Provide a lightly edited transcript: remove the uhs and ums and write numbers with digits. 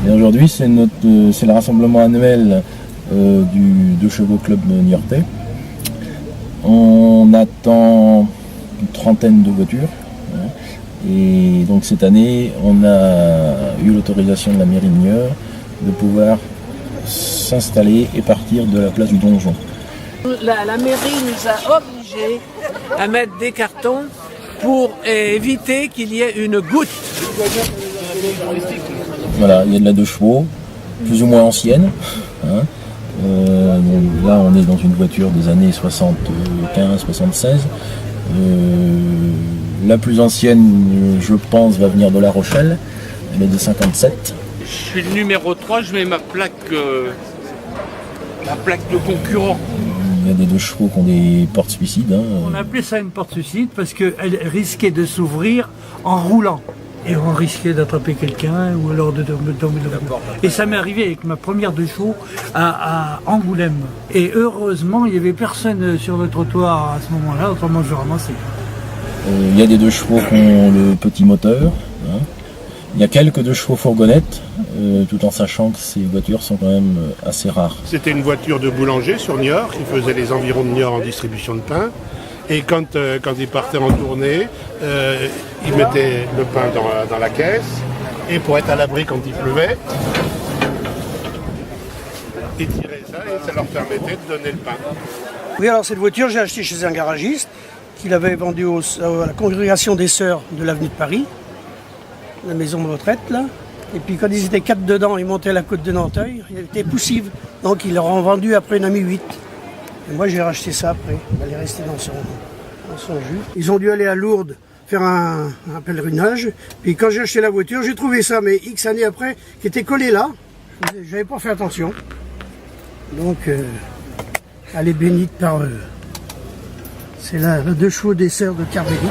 Et aujourd'hui, c'est le rassemblement annuel du 2 chevaux club niortais. On attend une trentaine de voitures. Et donc cette année, on a eu l'autorisation de la mairie de Niort de pouvoir s'installer et partir de la place du donjon. La mairie nous a obligés à mettre des cartons pour éviter qu'il y ait une goutte. Voilà, il y a de la 2 chevaux, plus ou moins ancienne. Hein. Donc là, on est dans une voiture des années 75-76. La plus ancienne, je pense, va venir de La Rochelle. Elle est de 57. Je suis le numéro 3, je mets ma plaque de concurrent. Il y a des 2 chevaux qui ont des portes suicides. Hein. On appelait ça une porte suicide parce qu'elle risquait de s'ouvrir en roulant. Et on risquait d'attraper quelqu'un ou alors de tomber de la porte. Et ça m'est arrivé avec ma première 2 chevaux à Angoulême. Et heureusement, il n'y avait personne sur le trottoir à ce moment-là, autrement je ramassais. Il y a des 2 chevaux qui ont le petit moteur. Hein. Il y a quelques 2 chevaux fourgonnettes, tout en sachant que ces voitures sont quand même assez rares. C'était une voiture de boulanger sur Niort, qui faisait les environs de Niort en distribution de pain. Et quand il partait en tournée, il mettait le pain dans la caisse. Et pour être à l'abri quand il pleuvait, ils tiraient ça et ça leur permettait de donner le pain. Oui, alors cette voiture, j'ai acheté chez un garagiste qui l'avait vendue à la congrégation des Sœurs de l'avenue de Paris, la maison de retraite là. Et puis quand ils étaient 4 dedans, ils montaient la côte de Nanteuil, il était poussive. Donc ils leur ont vendu après une ami 8. Et moi j'ai racheté ça après, elle est restée dans son jus. Ils ont dû aller à Lourdes faire un pèlerinage. Puis quand j'ai acheté la voiture, j'ai trouvé ça, mais X années après, qui était collé là. Je n'avais pas fait attention. Donc elle est bénite par eux. C'est la 2 chevaux des Sœurs de Carbélique.